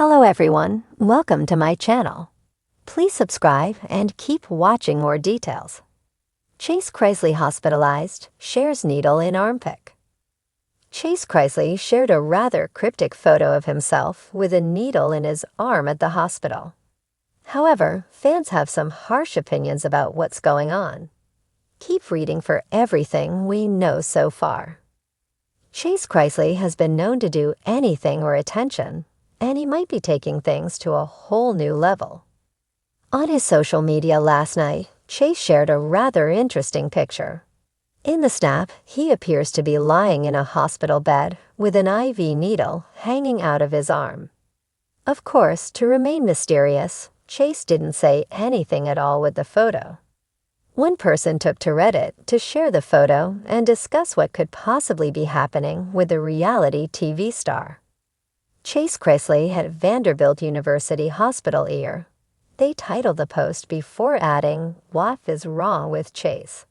Hello everyone, welcome to my channel. Please subscribe and keep watching more details. Chase Chrisley hospitalized, shares needle in arm pic. Chase Chrisley shared a rather cryptic photo of himself with a needle in his arm at the hospital. However, fans have some harsh opinions about what's going on. Keep reading for everything we know so far. Chase Chrisley has been known to do anything or attention, and he might be taking things to a whole new level. On his social media last night, Chase shared a rather interesting picture. In the snap, he appears to be lying in a hospital bed with an IV needle hanging out of his arm. Of course, to remain mysterious, Chase didn't say anything at all with the photo. One person took to Reddit to share the photo and discuss what could possibly be happening with the reality TV star. Chase Chrisley at Vanderbilt University Hospital ear. They titled the post before adding, "What is wrong with Chase?"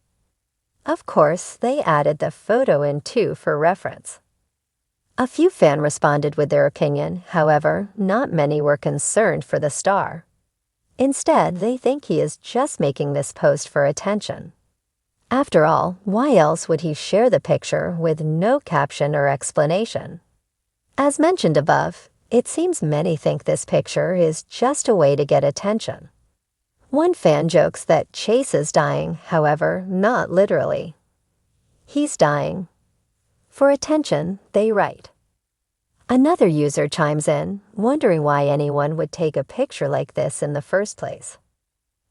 Of course, they added the photo in too for reference. A few fans responded with their opinion, however, not many were concerned for the star. Instead, they think he is just making this post for attention. After all, why else would he share the picture with no caption or explanation? As mentioned above, it seems many think this picture is just a way to get attention. One fan jokes that Chase is dying, however, not literally. He's dying. For attention, they write. Another user chimes in, wondering why anyone would take a picture like this in the first place.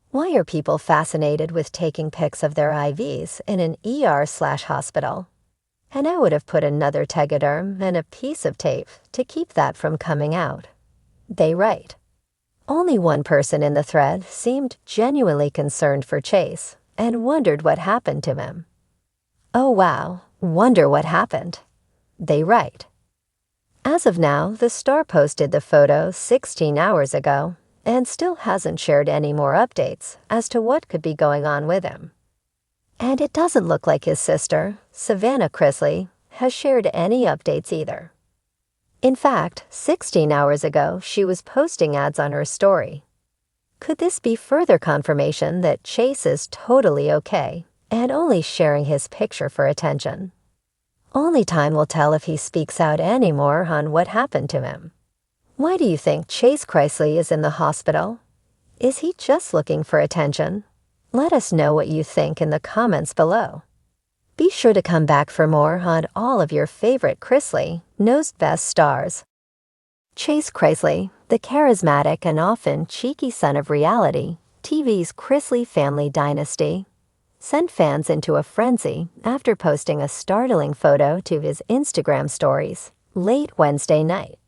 Why are people fascinated with taking pics of their IVs in an ER/hospital? And I would have put another tegaderm and a piece of tape to keep that from coming out. They write. Only one person in the thread seemed genuinely concerned for Chase and wondered what happened to him. Oh wow, wonder what happened. They write. As of now, the star posted the photo 16 hours ago and still hasn't shared any more updates as to what could be going on with him. And it doesn't look like his sister, Savannah Chrisley, has shared any updates either. In fact, 16 hours ago, she was posting ads on her story. Could this be further confirmation that Chase is totally okay and only sharing his picture for attention? Only time will tell if he speaks out anymore on what happened to him. Why do you think Chase Chrisley is in the hospital? Is he just looking for attention? Let us know what you think in the comments below. Be sure to come back for more on all of your favorite Chrisley Knows Best stars. Chase Chrisley, the charismatic and often cheeky son of reality, TV's Chrisley family dynasty, sent fans into a frenzy after posting a startling photo to his Instagram stories late Wednesday night.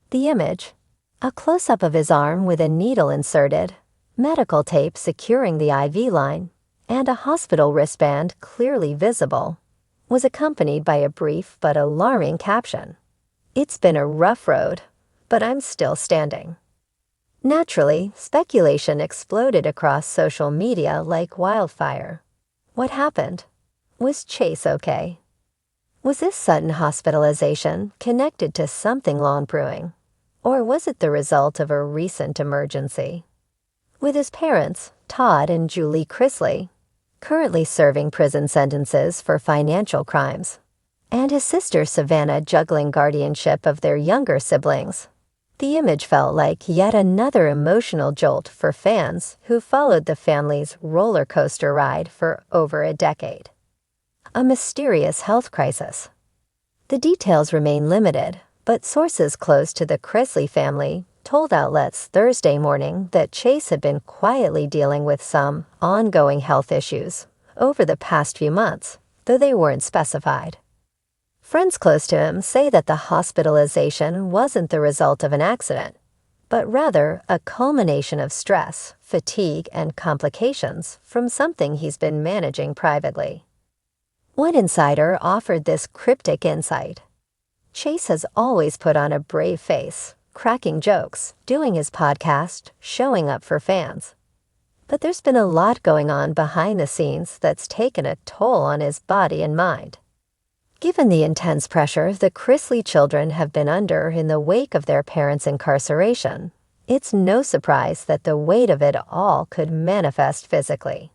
The image, a close-up of his arm with a needle inserted, medical tape securing the IV line, and a hospital wristband clearly visible, was accompanied by a brief but alarming caption. "It's been a rough road, but I'm still standing." Naturally, speculation exploded across social media like wildfire. What happened? Was Chase okay? Was this sudden hospitalization connected to something long brewing, or was it the result of a recent emergency? With his parents, Todd and Julie Chrisley, currently serving prison sentences for financial crimes, and his sister Savannah juggling guardianship of their younger siblings, the image felt like yet another emotional jolt for fans who followed the family's roller coaster ride for over a decade. A mysterious health crisis. The details remain limited, but sources close to the Chrisley family told outlets Thursday morning that Chase had been quietly dealing with some ongoing health issues over the past few months, though they weren't specified. Friends close to him say that the hospitalization wasn't the result of an accident, but rather a culmination of stress, fatigue, and complications from something he's been managing privately. One insider offered this cryptic insight. Chase has always put on a brave face, cracking jokes, doing his podcast, showing up for fans. But there's been a lot going on behind the scenes that's taken a toll on his body and mind. Given the intense pressure the Chrisley children have been under in the wake of their parents' incarceration, it's no surprise that the weight of it all could manifest physically.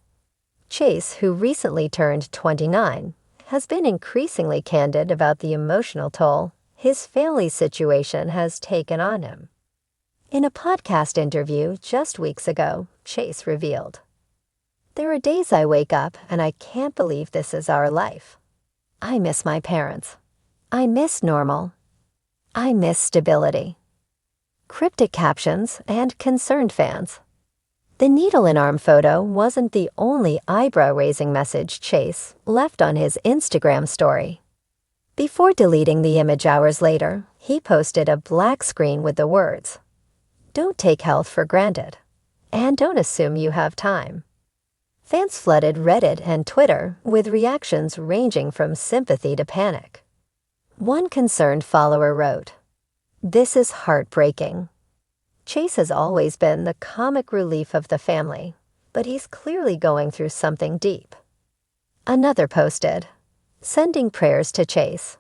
Chase, who recently turned 29, has been increasingly candid about the emotional toll his family's situation has taken on him. In a podcast interview just weeks ago, Chase revealed, "There are days I wake up and I can't believe this is our life. I miss my parents. I miss normal. I miss stability." Cryptic captions and concerned fans. The needle-in-arm photo wasn't the only eyebrow-raising message Chase left on his Instagram story. Before deleting the image hours later, he posted a black screen with the words, "Don't take health for granted, and don't assume you have time." Fans flooded Reddit and Twitter with reactions ranging from sympathy to panic. One concerned follower wrote, "This is heartbreaking. Chase has always been the comic relief of the family, but he's clearly going through something deep." Another posted, "Sending prayers to Chase.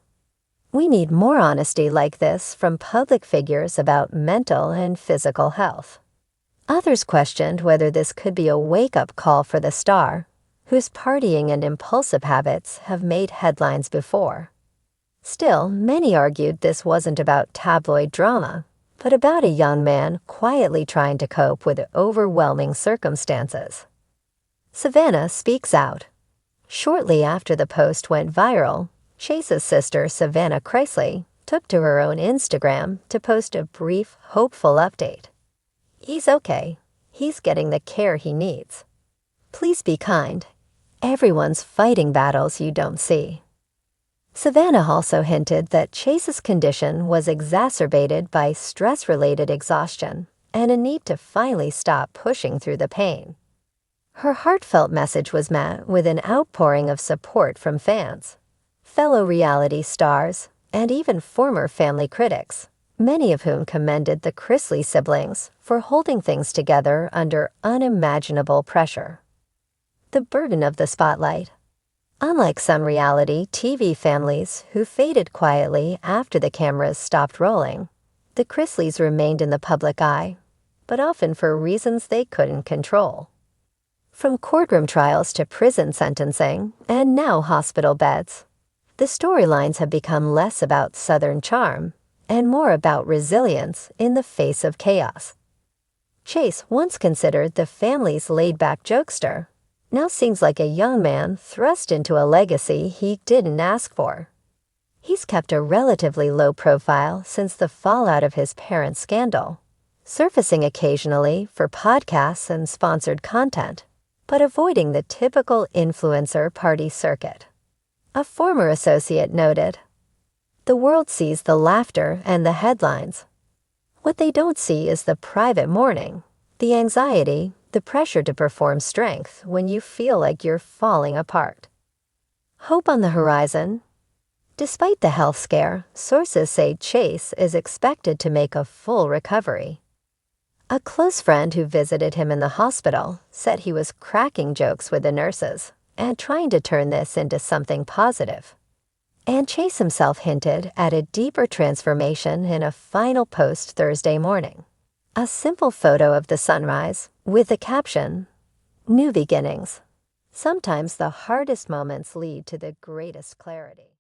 We need more honesty like this from public figures about mental and physical health." Others questioned whether this could be a wake-up call for the star, whose partying and impulsive habits have made headlines before. Still, many argued this wasn't about tabloid drama, but about a young man quietly trying to cope with overwhelming circumstances. Savannah speaks out. Shortly after the post went viral, Chase's sister, Savannah Chrisley, took to her own Instagram to post a brief, hopeful update. "He's okay. He's getting the care he needs. Please be kind. Everyone's fighting battles you don't see." Savannah also hinted that Chase's condition was exacerbated by stress-related exhaustion and a need to finally stop pushing through the pain. Her heartfelt message was met with an outpouring of support from fans, fellow reality stars, and even former family critics, many of whom commended the Chrisley siblings for holding things together under unimaginable pressure. The burden of the spotlight. Unlike some reality TV families who faded quietly after the cameras stopped rolling, the Chrisleys remained in the public eye, but often for reasons they couldn't control. From courtroom trials to prison sentencing, and now hospital beds, the storylines have become less about Southern charm and more about resilience in the face of chaos. Chase, once considered the family's laid-back jokester, now seems like a young man thrust into a legacy he didn't ask for. He's kept a relatively low profile since the fallout of his parents' scandal, surfacing occasionally for podcasts and sponsored content, but avoiding the typical influencer party circuit. A former associate noted, "The world sees the laughter and the headlines. What they don't see is the private mourning, the anxiety, the pressure to perform strength when you feel like you're falling apart." Hope on the horizon. Despite the health scare, sources say Chase is expected to make a full recovery. A close friend who visited him in the hospital said he was cracking jokes with the nurses and trying to turn this into something positive. And Chase himself hinted at a deeper transformation in a final post Thursday morning. A simple photo of the sunrise with the caption, "New beginnings. Sometimes the hardest moments lead to the greatest clarity."